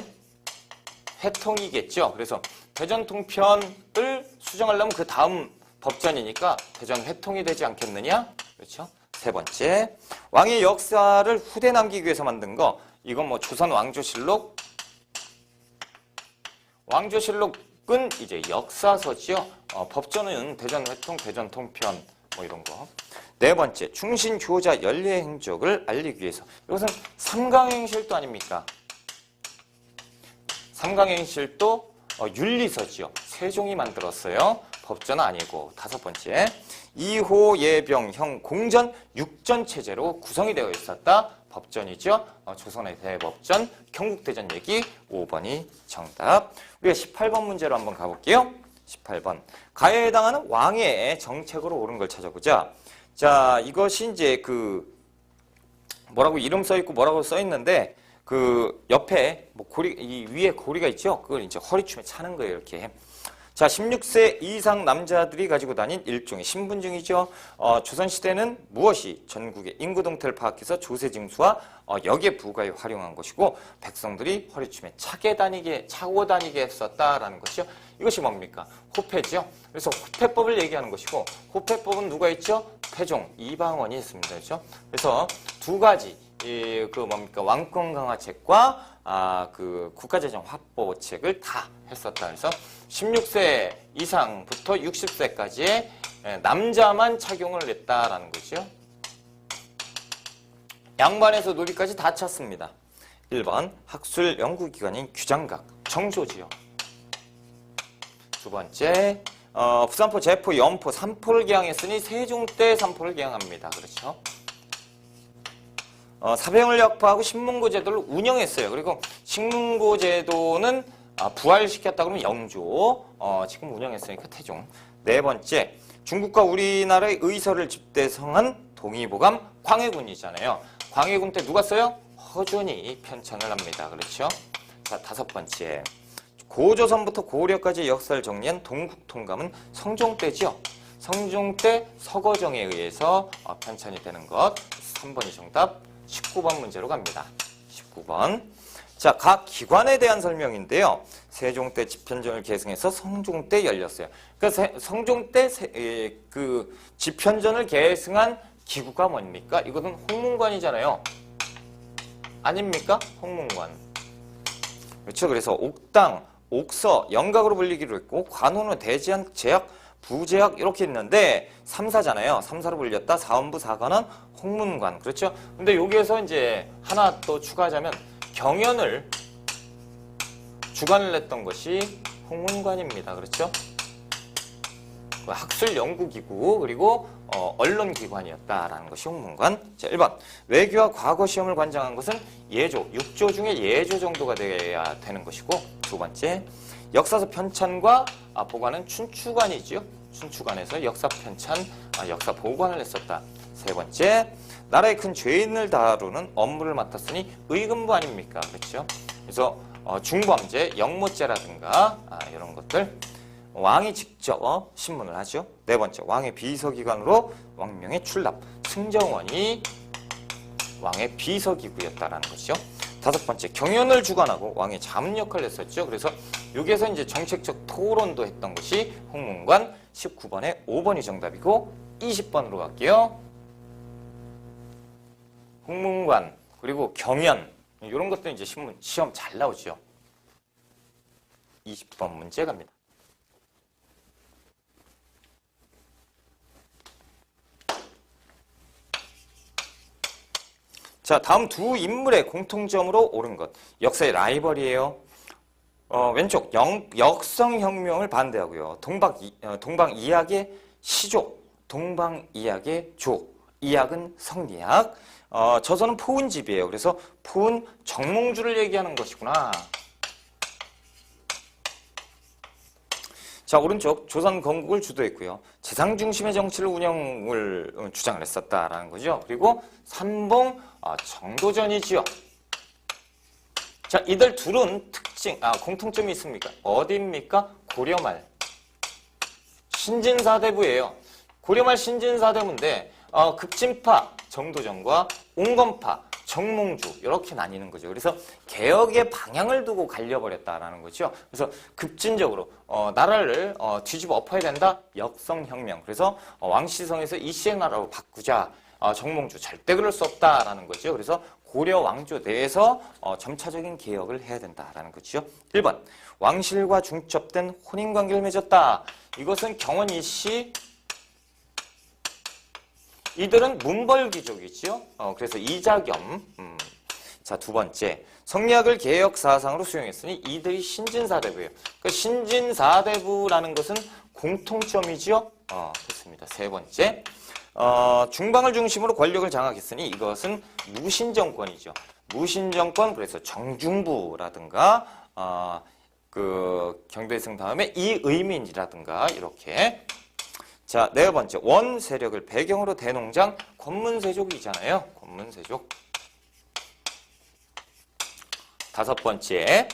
회통이겠죠. 그래서 대전 통편을 수정하려면 그 다음 법전이니까 대전 회통이 되지 않겠느냐? 그렇죠? 세 번째, 왕의 역사를 후대 남기기 위해서 만든 거. 이건 뭐 조선 왕조실록. 왕조실록은 이제 역사서지요. 법전은 대전 회통, 대전 통편 뭐 이런 거. 네 번째, 충신 효자 연례 행적을 알리기 위해서. 이것은 삼강행실도 아닙니까? 삼강행실도 윤리서지요. 세종이 만들었어요. 법전은 아니고. 다섯 번째, 이호, 예병, 형, 공전, 육전 체제로 구성이 되어 있었다. 법전이죠. 조선의 대법전, 경국대전 얘기 5번이 정답. 우리가 18번 문제로 한번 가볼게요. 18번. 가해에 해당하는 왕의 정책으로 옳은 걸 찾아보자. 자, 이것이 이제 뭐라고 이름 써 있고 뭐라고 써 있는데 그 옆에 뭐 이 위에 고리가 있죠. 그걸 이제 허리춤에 차는 거예요, 이렇게. 자, 16세 이상 남자들이 가지고 다닌 일종의 신분증이죠. 조선시대는 무엇이 전국의 인구 동태를 파악해서 조세징수와 역의 부과에 활용한 것이고 백성들이 허리춤에 차고 다니게 했었다라는 것이요. 이것이 뭡니까? 호패죠. 그래서 호패법을 얘기하는 것이고 호패법은 누가 있죠? 태종, 이방원이 했습니다. 그렇죠? 그래서 두 가지 뭡니까? 왕권 강화책과 그 국가재정 확보책을 다 했었다. 그래서 16세 이상부터 60세까지의 남자만 착용을 했다라는 거죠. 양반에서 노비까지 다 찼습니다. 1번 학술 연구기관인 규장각, 정조지요. 두 번째, 부산포, 제포, 연포, 삼포를 개항했으니 세종 때 삼포를 개항합니다. 그렇죠? 사병을 약파하고 신문고 제도를 운영했어요. 그리고 신문고 제도는 부활시켰다 그러면 영조, 지금 운영했으니까 태종. 네 번째, 중국과 우리나라의 의서를 집대성한 동의보감 광해군이잖아요. 광해군 때 누가 써요? 허준이 편찬을 합니다. 그렇죠? 자, 다섯 번째, 고조선부터 고려까지의 역사를 정리한 동국통감은 성종 때죠. 성종 때 서거정에 의해서 편찬이 되는 것. 3번이 정답. 19번 문제로 갑니다. 19번. 자, 각 기관에 대한 설명인데요. 세종 때 집현전을 계승해서 성종 때 열렸어요. 그러니까 성종 때 그 집현전을 계승한 기구가 뭡니까? 이것은 홍문관이잖아요. 아닙니까? 홍문관. 그렇죠. 그래서 옥당, 옥서, 영각으로 불리기로 했고 관호는 대제학, 제학, 부제학 이렇게 있는데 3사잖아요. 3사로 불렸다. 사원부 사관은 홍문관. 그렇죠? 근데 여기에서 이제 하나 또 추가하자면 경연을 주관을 했던 것이 홍문관입니다. 그렇죠? 학술 연구기구 그리고 언론기관이었다라는 것이 홍문관. 자, 1번. 외교와 과거 시험을 관장한 것은 예조, 6조 중에 예조 정도가 돼야 되는 것이고 두 번째. 역사서 편찬과 보관은 춘추관이지요. 춘추관에서 역사 편찬, 역사 보관을 했었다. 세 번째, 나라의 큰 죄인을 다루는 업무를 맡았으니 의금부 아닙니까? 그렇죠? 그래서 중범죄, 영모죄라든가 이런 것들 왕이 직접 신문을 하죠. 네 번째, 왕의 비서기관으로 왕명의 출납, 승정원이 왕의 비서기구였다라는 것이죠. 다섯 번째, 경연을 주관하고 왕의 자문 역할을 했었죠. 그래서 여기에서 이제 정책적 토론도 했던 것이 홍문관. 19번에 5번이 정답이고 20번으로 갈게요. 홍문관 그리고 경연 이런 것들 이제 시험 잘 나오죠. 20번 문제 갑니다. 자, 다음 두 인물의 공통점으로 옳은 것. 역사의 라이벌이에요. 왼쪽 역성혁명을 반대하고요. 동방이학의 시조, 동방이학의 조, 이학은 성리학. 저서는 포은집이에요. 그래서 포은 정몽주를 얘기하는 것이구나. 자, 오른쪽 조선 건국을 주도했고요. 재상 중심의 정치를 운영을 주장을 했었다라는 거죠. 그리고 삼봉 정도전이지요. 자, 이들 둘은 공통점이 있습니까? 어디입니까? 고려말 신진사대부예요. 고려말 신진사대부인데 급진파 정도전과 온건파, 정몽주 이렇게 나뉘는 거죠. 그래서 개혁의 방향을 두고 갈려버렸다라는 거죠. 그래서 급진적으로 나라를 뒤집어 엎어야 된다. 역성혁명. 그래서 왕시성에서 이씨의 나라로 바꾸자. 정몽주 절대 그럴 수 없다라는 거죠. 그래서 고려 왕조 내에서 점차적인 개혁을 해야 된다라는 거죠. 1번 왕실과 중첩된 혼인관계를 맺었다. 이것은 경원 이씨 이들은 문벌귀족이죠. 그래서 이자겸. 자, 두 번째. 성리학을 개혁 사상으로 수용했으니 이들이 신진사대부예요. 그러니까 신진사대부라는 것은 공통점이죠. 됐습니다. 세 번째. 중방을 중심으로 권력을 장악했으니 이것은 무신정권이죠. 무신정권, 그래서 정중부라든가, 그 경대승 다음에 이의민이라든가, 이렇게. 자, 네 번째. 원 세력을 배경으로 대농장, 권문세족이잖아요. 권문세족. 다섯 번째.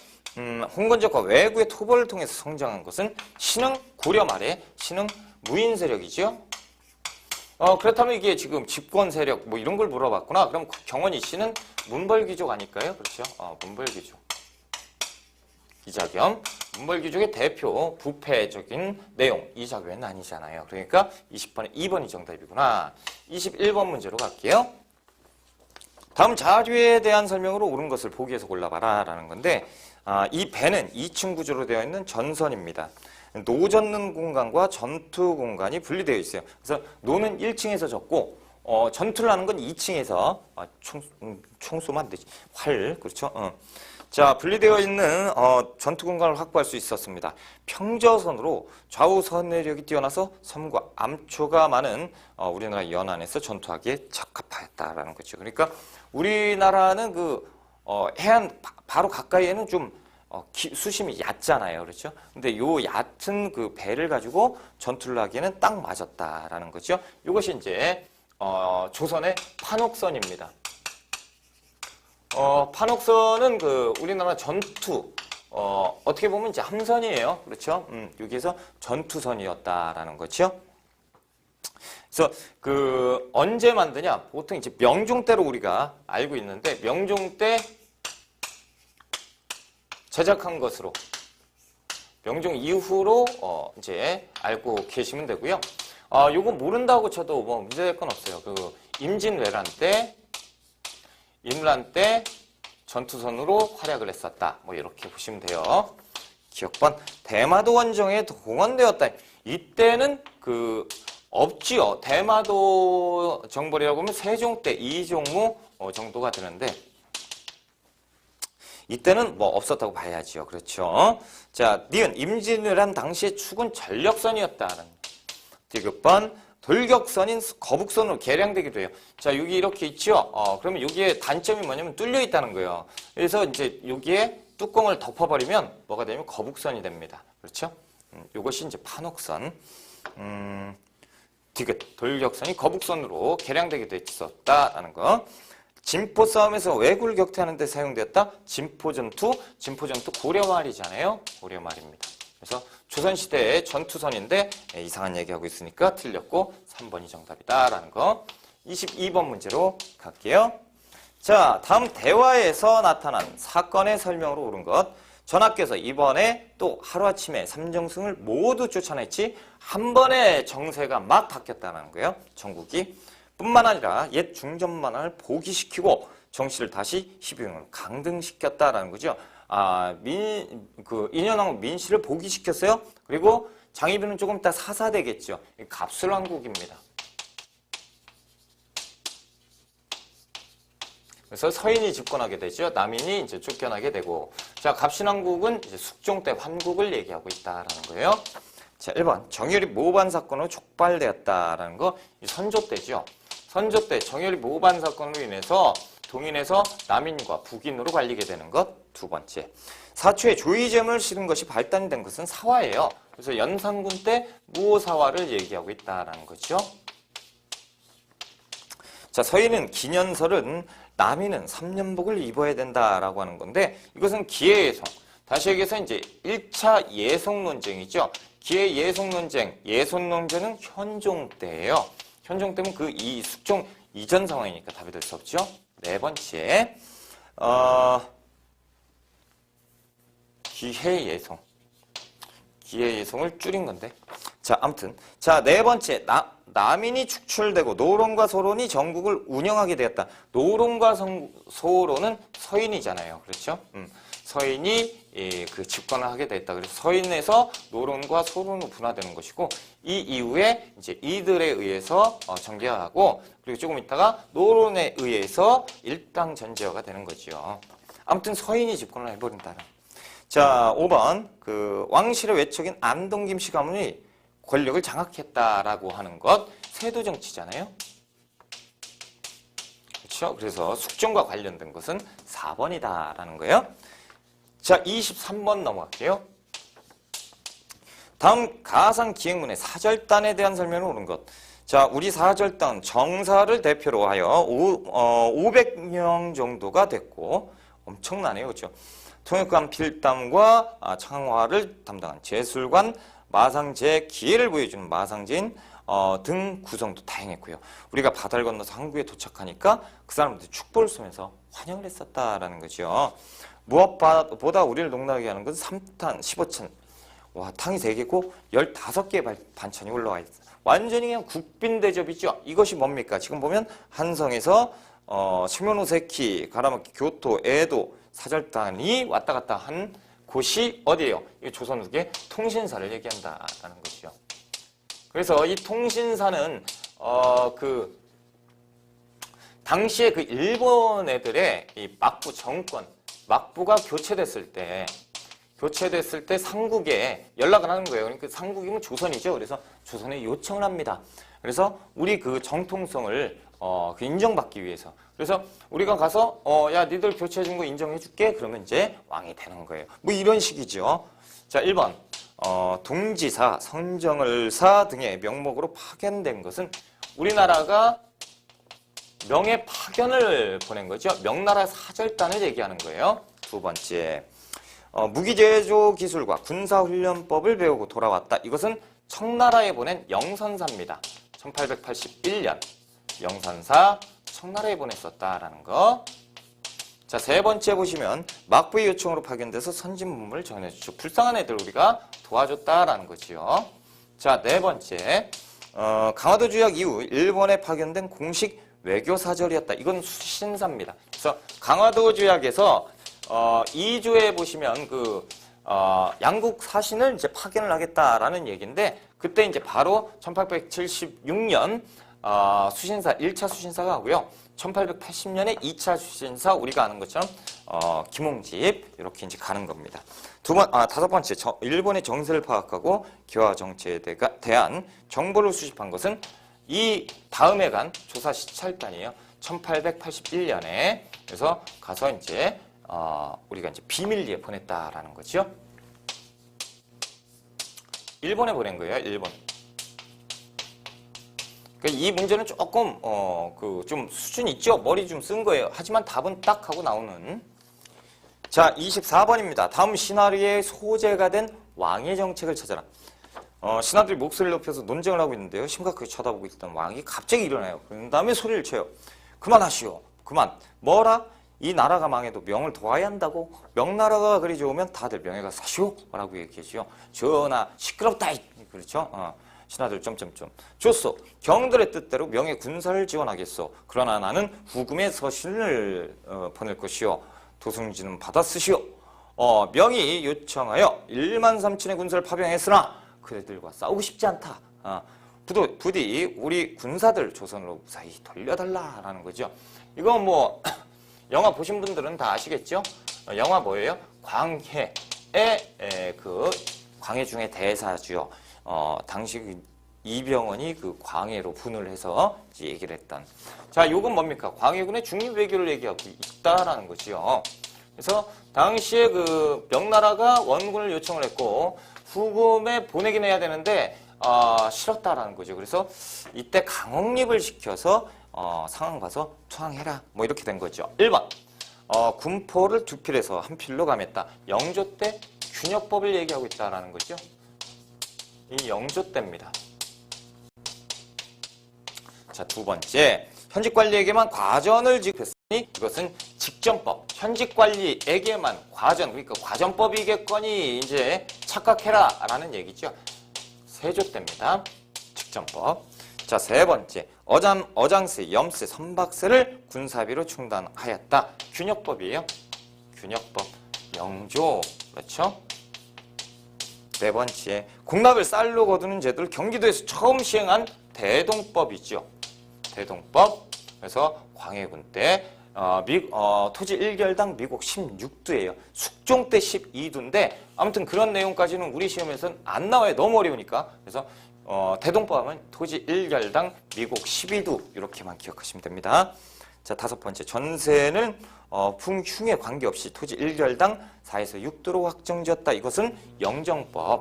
홍건적과 외구의 토벌을 통해서 성장한 것은 신흥 고려 말에 신흥 무인 세력이죠. 그렇다면 이게 지금 집권 세력 뭐 이런 걸 물어봤구나. 그럼 경원이 씨는 문벌귀족 아닐까요? 그렇죠. 문벌귀족. 이자겸. 문벌귀족의 대표 부패적인 내용. 이자겸은 아니잖아요. 그러니까 20번에 2번이 정답이구나. 21번 문제로 갈게요. 다음 자료에 대한 설명으로 옳은 것을 보기에서 골라봐라 라는 건데 이 배는 2층 구조로 되어 있는 전선입니다. 노젓는 공간과 전투 공간이 분리되어 있어요. 그래서 노는 1층에서 졌고 전투를 하는 건 2층에서 총 쏘면 안 되지. 활 그렇죠. 자, 분리되어 있는 전투 공간을 확보할 수 있었습니다. 평저선으로 좌우 선내력이 뛰어나서 섬과 암초가 많은 우리나라 연안에서 전투하기에 적합하였다라는 거죠. 그러니까 우리나라는 그 해안 바로 가까이에는 좀 수심이 얕잖아요. 그렇죠? 근데 요 얕은 그 배를 가지고 전투를 하기에는 딱 맞았다라는 거죠. 이것이 이제 조선의 판옥선입니다. 판옥선은 그 우리나라 전투 어떻게 보면 이제 함선이에요. 그렇죠? 여기에서 전투선이었다라는 거죠. 그래서 그 언제 만드냐? 보통 이제 명종 때로 우리가 알고 있는데 명종 때 제작한 것으로 명종 이후로 이제 알고 계시면 되고요. 요거 모른다고 쳐도 뭐 문제될 건 없어요. 그 임진왜란 때 임란 때 전투선으로 활약을 했었다. 뭐 이렇게 보시면 돼요. 기억번 대마도 원정에 동원되었다. 이때는 그 없지요. 대마도 정벌이라고 하면 세종 때 이종무 정도가 되는데 이때는 뭐 없었다고 봐야죠. 그렇죠. 자, 니은 임진왜란 당시의 축은 전력선이었다는. 디귿번 돌격선인 거북선으로 개량되기도 해요. 자, 여기 이렇게 있죠. 그러면 여기에 단점이 뭐냐면 뚫려 있다는 거예요. 그래서 이제 여기에 뚜껑을 덮어버리면 뭐가 되냐면 거북선이 됩니다. 그렇죠? 이것이 이제 판옥선. 디귿 돌격선이 거북선으로 개량되기도 했었다라는 거. 진포 싸움에서 왜구를 격퇴하는 데 사용되었다. 진포전투 고려 말이잖아요. 고려 말입니다. 그래서 조선시대의 전투선인데 이상한 얘기하고 있으니까 틀렸고 3번이 정답이다라는 거. 22번 문제로 갈게요. 자, 다음 대화에서 나타난 사건의 설명으로 옳은 것. 전하께서 이번에 또 하루아침에 삼정승을 모두 쫓아냈지 한 번에 정세가 막 바뀌었다는 거예요. 전국이. 뿐만 아니라 옛 중전만을 포기시키고 정씨를 다시 희비용을 강등시켰다라는 거죠. 인현왕 민씨를 포기시켰어요. 그리고 장희빈은 조금 이따 사사되겠죠. 갑술왕국입니다. 그래서 서인이 집권하게 되죠. 남인이 이제 쫓겨나게 되고. 자, 갑신왕국은 이제 숙종 때 환국을 얘기하고 있다라는 거예요. 자, 1번 정열이 모반 사건으로 촉발되었다라는 거, 이 선조 때죠. 선조 때 정열이 모반 사건으로 인해서 동인에서 남인과 북인으로 갈리게 되는 것. 두 번째, 사초에 조의점을 실은 것이 발단된 것은 사화예요. 그래서 연산군 때 무오사화를 얘기하고 있다라는 거죠. 자, 서인은 기년설은 남인은 3년복을 입어야 된다라고 하는 건데 이것은 기해예송. 다시 얘기해서 이제 1차 예송 논쟁이죠. 기해 예송 논쟁, 예손 논쟁은 현종 때예요. 현종 때는 이 숙종 이전 상황이니까 답이 될 수 없죠. 네 번째, 기해예송. 기해예송을 줄인 건데. 자, 아무튼. 자, 네 번째, 남인이 축출되고 노론과 소론이 전국을 운영하게 되었다. 노론과 소론은 서인이잖아요. 그렇죠? 서인이 그 집권을 하게 됐다. 그래서 서인에서 노론과 소론으로 분화되는 것이고, 이 이후에 이제 이들에 의해서 정계하고, 그리고 조금 있다가 노론에 의해서 일당 전제화가 되는 거죠. 아무튼 서인이 집권을 해버린다는. 자, 5번 그 왕실의 외척인 안동 김씨 가문이 권력을 장악했다라고 하는 것 세도 정치잖아요. 그렇죠? 그래서 숙종과 관련된 것은 4번이다라는 거예요. 자, 23번 넘어갈게요. 다음 가상 기행문의 사절단에 대한 설명을 오른 것. 자, 우리 사절단 정사를 대표로 하여 500명 정도가 됐고 엄청나네요. 그렇죠? 통역관 필담과 창화를 담당한 제술관, 마상제, 기회를 보여주는 마상제인 등 구성도 다양했고요. 우리가 바다를 건너서 한국에 도착하니까 그 사람들 축복을 쏘면서 환영을 했었다라는 거죠. 무엇보다 우리를 농락하게 하는 것은 3탄, 15찬. 와, 탕이 3개고 15개의 반찬이 올라와 있어요. 완전히 그냥 국빈 대접이죠. 이것이 뭡니까? 지금 보면 한성에서 시모노세키, 가라마키, 교토, 에도, 사절단이 왔다 갔다 한 곳이 어디예요? 이 조선 후기의 통신사를 얘기한다라는 것이죠. 그래서 이 통신사는 그 당시에 그 일본 애들의 이 막부 정권, 막부가 교체됐을 때 삼국에 연락을 하는 거예요. 그러니까 삼국이면 조선이죠. 그래서 조선에 요청을 합니다. 그래서 우리 그 정통성을 그 인정받기 위해서. 그래서 우리가 가서 야, 니들 교체해준 거 인정해줄게. 그러면 이제 왕이 되는 거예요. 뭐 이런 식이죠. 자, 1번 동지사, 성정을사 등의 명목으로 파견된 것은 우리나라가 명예 파견을 보낸 거죠. 명나라 사절단을 얘기하는 거예요. 두 번째, 무기제조 기술과 군사훈련법을 배우고 돌아왔다. 이것은 청나라에 보낸 영선사입니다. 1881년 영선사 청나라에 보냈었다라는 거. 자, 세 번째 보시면 막부의 요청으로 파견돼서 선진문물을 전해주죠. 불쌍한 애들 우리가 도와줬다라는 거지요. 자, 네 번째, 강화도 조약 이후 일본에 파견된 공식 외교사절이었다. 이건 수신사입니다. 그래서 강화도 조약에서 2조에 보시면 그 양국 사신을 이제 파견을 하겠다라는 얘기인데, 그때 이제 바로 1876년 수신사 1차 수신사가 하고요. 1880년에 2차 수신사 우리가 아는 것처럼 김홍집 이렇게 이제 가는 겁니다. 다섯 번째, 일본의 정세를 파악하고 기화 정치에 대한 정보를 수집한 것은 이 다음에 간 조사 시찰단이에요. 1881년에. 그래서 가서 이제 우리가 이제 비밀리에 보냈다라는 거죠. 일본에 보낸 거예요. 일본. 그러니까 이 문제는 조금 좀 수준 있죠. 머리 좀 쓴 거예요. 하지만 답은 딱 하고 나오는. 자, 24번입니다. 다음 시나리오의 소재가 된 왕의 정책을 찾아라. 신하들이 목소리를 높여서 논쟁을 하고 있는데요. 심각하게 쳐다보고 있던 왕이 갑자기 일어나요. 그런 다음에 소리를 쳐요. 그만하시오. 그만. 뭐라? 이 나라가 망해도 명을 도와야 한다고? 명나라가 그리 좋으면 다들 명예가 사시오? 라고 얘기하죠. 전하, 시끄럽다. 그렇죠? 신하들 점점점. 좋소. 경들의 뜻대로 명예 군사를 지원하겠소. 그러나 나는 후금의 서신을 보낼 것이오. 도승지는 받아 쓰시오. 명이 요청하여 1만 3천의 군사를 파병했으나 그들과 싸우고 싶지 않다. 부디 우리 군사들 조선으로 무사히 돌려달라라는 거죠. 이건 뭐 영화 보신 분들은 다 아시겠죠? 영화 뭐예요? 광해의 그 광해 중의 대사죠. 당시 그 이병헌이 그 광해로 분을 해서 이제 얘기를 했던. 자, 요건 뭡니까? 광해군의 중립 외교를 얘기하고 있다라는 거죠. 그래서 당시에 그 명나라가 원군을 요청을 했고 후금에 보내긴 해야 되는데 싫었다라는 거죠. 그래서 이때 강홍립을 시켜서 상황 봐서 투항해라. 뭐 이렇게 된 거죠. 1번. 군포를 두 필에서 한 필로 감했다. 영조 때 균역법을 얘기하고 있다라는 거죠. 이 영조 때입니다. 자, 두 번째. 현직관리에게만 과전을 지급했으니 이것은 직전법. 현직관리에게만 과전, 그러니까 과전법이겠거니 이제 착각해라라는 얘기죠. 세조때입니다. 직전법. 자, 세 번째. 어장세, 염세, 선박세를 군사비로 충당하였다. 균역법이에요. 균역법. 영조. 그렇죠? 네 번째. 공납을 쌀로 거두는 제도를 경기도에서 처음 시행한 대동법이죠. 대동법. 그래서 광해군 때 토지 1결당 미국 16두예요. 숙종 때 12두인데 아무튼 그런 내용까지는 우리 시험에서는 안 나와요. 너무 어려우니까. 그래서 대동법 하면 토지 1결당 미국 12두 이렇게만 기억하시면 됩니다. 자, 다섯 번째. 전세는 풍흉에 관계없이 토지 1결당 4에서 6두로 확정지었다. 이것은 영정법.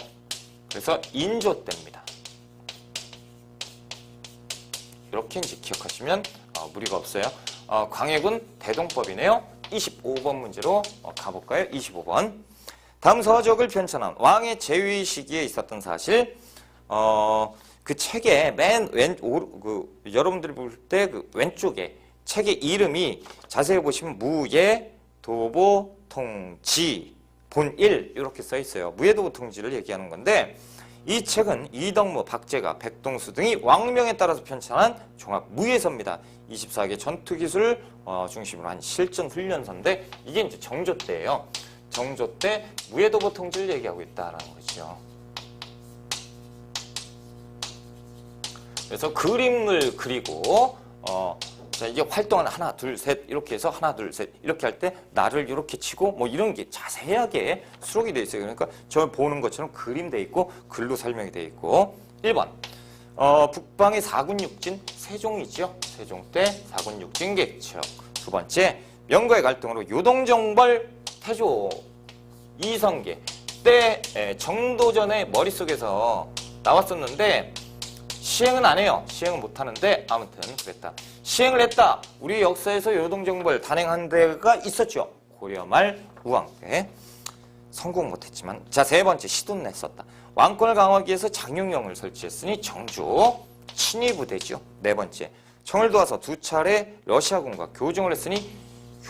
그래서 인조 때입니다. 이렇게 이제 기억하시면 무리가 없어요. 광해군 대동법이네요. 25번 문제로 가볼까요? 25번. 다음 서적을 편찬한 왕의 재위 시기에 있었던 사실. 그 책의 여러분들이 볼 때 그 왼쪽에 책의 이름이 자세히 보시면 무예, 도보, 통지, 본일 이렇게 써 있어요. 무예, 도보, 통지를 얘기하는 건데 이 책은 이덕무, 박제가, 백동수 등이 왕명에 따라서 편찬한 종합 무예서입니다. 24개 전투기술을 중심으로 한 실전 훈련서인데 이게 이제 정조 때예요. 정조 때 무예, 도보, 통지를 얘기하고 있다라는 거죠. 그래서 그림을 그리고 자, 이게 활동은 하나, 둘, 셋 이렇게 해서 하나, 둘, 셋 이렇게 할 때 날을 이렇게 치고 뭐 이런 게 자세하게 수록이 돼 있어요. 그러니까 저 보는 것처럼 그림돼 있고 글로 설명이 돼 있고. 1번 북방의 사군육진 세종이죠. 세종 때 사군육진 개척. 두 번째 명거의 갈등으로 요동정벌 태조 이성계 때 정도전의 머릿속에서 나왔었는데 시행은 안 해요. 시행은 못 하는데 아무튼 그랬다. 시행을 했다. 우리 역사에서 요동정벌 단행한 데가 있었죠. 고려 말 우왕 때. 성공 못했지만. 자, 세 번째 시돈 냈었다. 왕권을 강화하기 위해서 장용영을 설치했으니 정주 친위부대죠. 네 번째 청을 도와서 두 차례 러시아군과 교정을 했으니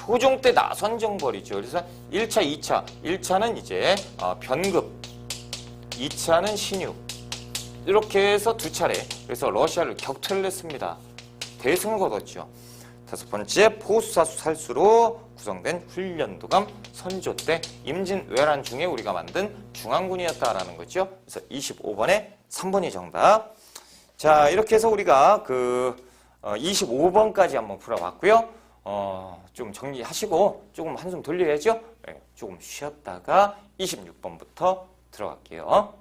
효종 때 나선정벌이죠. 그래서 1차, 2차. 1차는 이제 변급, 2차는 신유. 이렇게 해서 두 차례 그래서 러시아를 격퇴를 했습니다. 대승을 거뒀죠. 다섯 번째 포수사수 살수로 구성된 훈련도감 선조 때 임진 외란 중에 우리가 만든 중앙군이었다라는 거죠. 그래서 25번에 3번이 정답. 자, 이렇게 해서 우리가 25번까지 한번 풀어봤고요. 좀 정리하시고 조금 한숨 돌려야죠. 네, 조금 쉬었다가 26번부터 들어갈게요.